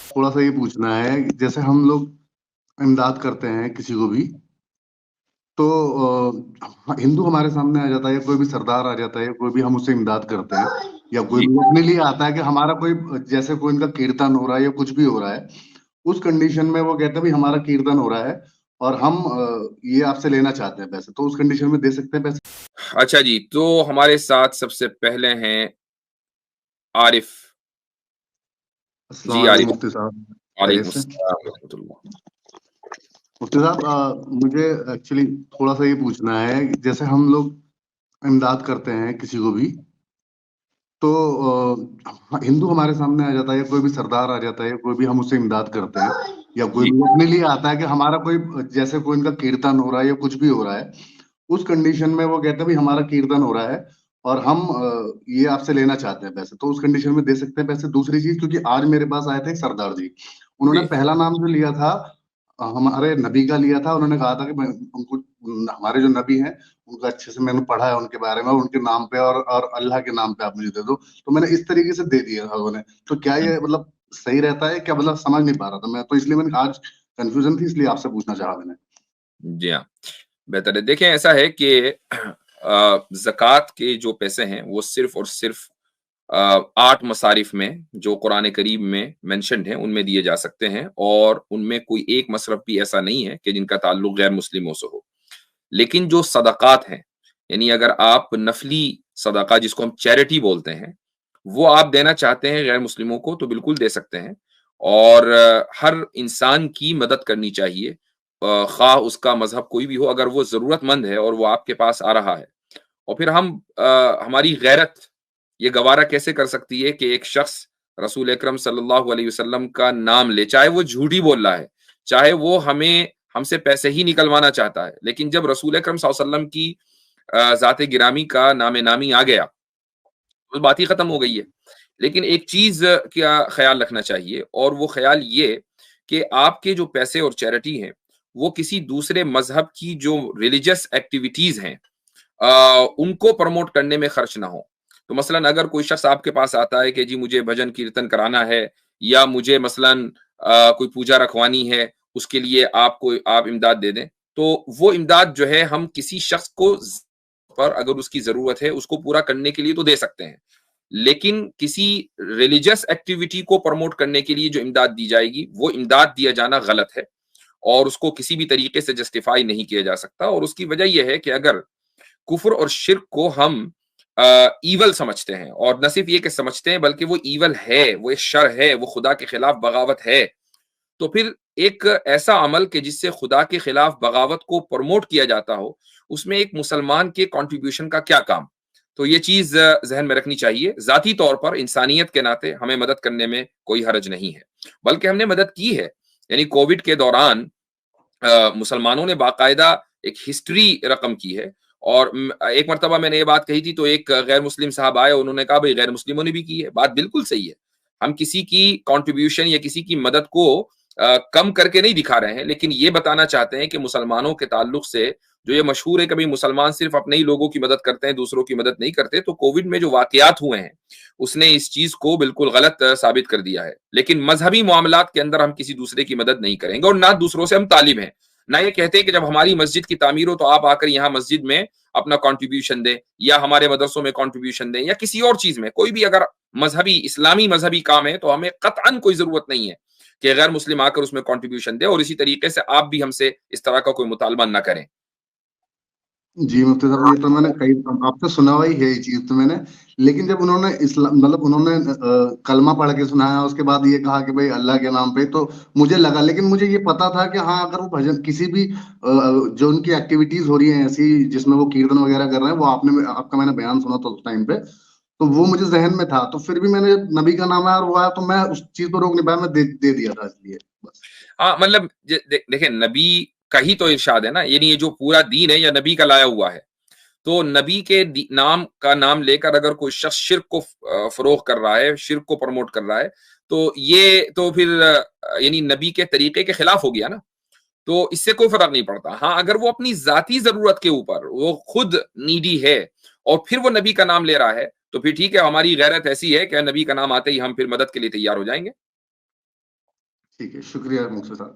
تھوڑا سا یہ پوچھنا ہے کہ جیسے ہم لوگ امداد کرتے ہیں کسی کو بھی تو ہندو ہمارے سامنے آ جاتا ہے یا کوئی بھی سردار آ جاتا ہے یا کوئی بھی ہم اس سے امداد کرتے ہیں یا کوئی جی بھی اپنے لیے آتا ہے کہ ہمارا کوئی جیسے کوئی ان کا کیرتن ہو رہا ہے یا کچھ بھی ہو رہا ہے اس کنڈیشن میں وہ کہتے ہیں بھی ہمارا کیرتن ہو رہا ہے اور ہم یہ آپ سے لینا چاہتے ہیں پیسے تو اس کنڈیشن میں دے سکتے ہیں پیسے. اچھا جی، تو ہمارے ساتھ سب سے پہلے ہیں عارف. السلام جی علیکم عارف، مفتی صاحب. وعلیکم خیریت سے السلام ورحمۃ اللہ. مفتی صاحب مجھے ایکچولی تھوڑا سا یہ پوچھنا ہے کہ جیسے ہم لوگ امداد کرتے ہیں کسی کو بھی تو ہندو ہمارے سامنے آ جاتا ہے یا کوئی بھی سردار آ جاتا ہے یا کوئی بھی ہم اس سے امداد کرتے ہیں یا کوئی جی بھی اپنے لیے آتا ہے کہ ہمارا کوئی جیسے کوئی ان کا کیرتن ہو رہا ہے یا کچھ بھی ہو رہا ہے اس کنڈیشن میں وہ کہتے ہیں بھی ہمارا کیرتن ہو رہا ہے اور ہم یہ آپ سے لینا چاہتے ہیں پیسے تو اس کنڈیشن میں دے سکتے ہیں پیسے. دوسری چیز کیونکہ آج میرے پاس آئے تھے ایک سردار جی انہوں نے جی پہلا نام جو لیا تھا ہمارے نبی کا لیا تھا. انہوں نے کہا تھا کہ ان کو ہمارے جو نبی ہیں ان کو اچھے سے میں نے پڑھا ہے ان کے بارے میں اور ان کے نام پہ اور اللہ کے نام پہ آپ مجھے دے دو تو میں نے اس طریقے سے دے دیا تھا انہوں نے. تو کیا یہ مطلب صحیح رہتا ہے کیا مطلب سمجھ نہیں پا رہا تھا میں تو اس لیے میں نے آج کنفیوژن تھی اس لیے آپ سے پوچھنا چاہا میں نے. جی ہاں، بہتر ہے. دیکھیں ایسا ہے کہ زکوٰۃ کے جو پیسے ہیں وہ صرف اور صرف 8 مصارف میں جو قرآن کریم میں مینشنڈ ہیں ان میں دیے جا سکتے ہیں اور ان میں کوئی ایک مصرف بھی ایسا نہیں ہے کہ جن کا تعلق غیر مسلموں سے ہو. لیکن جو صدقات ہیں یعنی اگر آپ نفلی صدقہ جس کو ہم چیریٹی بولتے ہیں وہ آپ دینا چاہتے ہیں غیر مسلموں کو تو بالکل دے سکتے ہیں. اور ہر انسان کی مدد کرنی چاہیے خواہ اس کا مذہب کوئی بھی ہو. اگر وہ ضرورت مند ہے اور وہ آپ کے پاس آ رہا ہے اور پھر ہماری غیرت یہ گوارا کیسے کر سکتی ہے کہ ایک شخص رسول اکرم صلی اللہ علیہ وسلم کا نام لے چاہے وہ جھوٹ ہی بول رہا ہے چاہے وہ ہم سے پیسے ہی نکلوانا چاہتا ہے لیکن جب رسول اکرم صلی اللہ علیہ وسلم کی ذات گرامی کا نام نامی آ گیا تو بات ہی ختم ہو گئی ہے. لیکن ایک چیز کا خیال رکھنا چاہیے اور وہ خیال یہ کہ آپ کے جو پیسے اور چیریٹی ہیں وہ کسی دوسرے مذہب کی جو ریلیجس ایکٹیویٹیز ہیں ان کو پروموٹ کرنے میں خرچ نہ ہو. تو مثلا اگر کوئی شخص آپ کے پاس آتا ہے کہ جی مجھے بھجن کیرتن کرانا ہے یا مجھے مثلا کوئی پوجا رکھوانی ہے اس کے لیے آپ امداد دے دیں تو وہ امداد جو ہے ہم کسی شخص کو پر اگر اس کی ضرورت ہے اس کو پورا کرنے کے لیے تو دے سکتے ہیں لیکن کسی ریلیجس ایکٹیویٹی کو پروموٹ کرنے کے لیے جو امداد دی جائے گی وہ امداد دیا جانا غلط ہے اور اس کو کسی بھی طریقے سے جسٹیفائی نہیں کیا جا سکتا. اور اس کی وجہ یہ ہے کہ اگر کفر اور شرک کو ہم ایول سمجھتے ہیں اور نہ صرف یہ کہ سمجھتے ہیں بلکہ وہ ایول ہے وہ ایک شر ہے وہ خدا کے خلاف بغاوت ہے تو پھر ایک ایسا عمل کہ جس سے خدا کے خلاف بغاوت کو پروموٹ کیا جاتا ہو اس میں ایک مسلمان کے کنٹریبیوشن کا کیا کام. تو یہ چیز ذہن میں رکھنی چاہیے. ذاتی طور پر انسانیت کے ناطے ہمیں مدد کرنے میں کوئی حرج نہیں ہے بلکہ ہم نے مدد کی ہے. یعنی کووڈ کے دوران مسلمانوں نے باقاعدہ ایک ہسٹری رقم کی ہے اور ایک مرتبہ میں نے یہ بات کہی تھی تو ایک غیر مسلم صاحب آئے انہوں نے کہا بھائی غیر مسلموں نے بھی کی ہے. بات بالکل صحیح ہے. ہم کسی کی کنٹریبیوشن یا کسی کی مدد کو کم کر کے نہیں دکھا رہے ہیں لیکن یہ بتانا چاہتے ہیں کہ مسلمانوں کے تعلق سے جو یہ مشہور ہے کہ مسلمان صرف اپنے ہی لوگوں کی مدد کرتے ہیں دوسروں کی مدد نہیں کرتے تو کووڈ میں جو واقعات ہوئے ہیں اس نے اس چیز کو بالکل غلط ثابت کر دیا ہے. لیکن مذہبی معاملات کے اندر ہم کسی دوسرے کی مدد نہیں کریں گے اور نہ دوسروں سے ہم طالب ہیں نہ یہ کہتے ہیں کہ جب ہماری مسجد کی تعمیر ہو تو آپ آ کر یہاں مسجد میں اپنا کنٹریبیوشن دیں یا ہمارے مدرسوں میں کنٹریبیوشن دیں یا کسی اور چیز میں کوئی بھی اگر مذہبی اسلامی مذہبی کام ہے تو ہمیں قطعاً کوئی ضرورت نہیں ہے کہ غیر مسلم آ کر اس میں کنٹریبیوشن دے اور اسی طریقے سے آپ بھی ہم سے اس طرح کا کوئی مطالبہ نہ کریں. جی مفتی صاحب یہ تو میں نے کئی آپ سے سنا ہوا ہی ہے یہ چیز تو میں نے لیکن جب انہوں نے اسلام مطلب انہوں نے کلمہ پڑھ کے سنایا اس کے بعد یہ کہا کہ بھائی اللہ کے نام پہ تو مجھے لگا لیکن مجھے یہ پتا تھا کہ ہاں اگر وہ بھجن کسی بھی جو ان کی ایکٹیویٹیز ہو رہی ہیں ایسی جس میں وہ کیرتن وغیرہ کر رہے ہیں وہ آپ کا میں نے بیان سنا تھا اس ٹائم پہ تو وہ مجھے ذہن میں تھا تو پھر بھی میں نے نبی کا نام آیا اور وہ آیا تو میں اس چیز کو روک نہیں پایا میں دے دیا تھا اس لیے بس. ہاں مطلب دیکھیں نبی کا ہی تو ارشاد ہے نا یعنی یہ جو پورا دین ہے یا نبی کا لایا ہوا ہے تو نبی کے نام کا نام لے کر اگر کوئی شخص شرک کو فروغ کر رہا ہے شرک کو پروموٹ کر رہا ہے تو یہ تو پھر یعنی نبی کے طریقے کے خلاف ہو گیا نا تو اس سے کوئی فرق نہیں پڑتا. ہاں اگر وہ اپنی ذاتی ضرورت کے اوپر وہ خود نیڈی ہے اور پھر وہ نبی کا نام لے رہا ہے تو پھر ٹھیک ہے ہماری غیرت ایسی ہے کہ نبی کا نام آتے ہی ہم پھر مدد کے لیے تیار ہو جائیں گے. ٹھیک ہے، شکریہ مقصد صاحب۔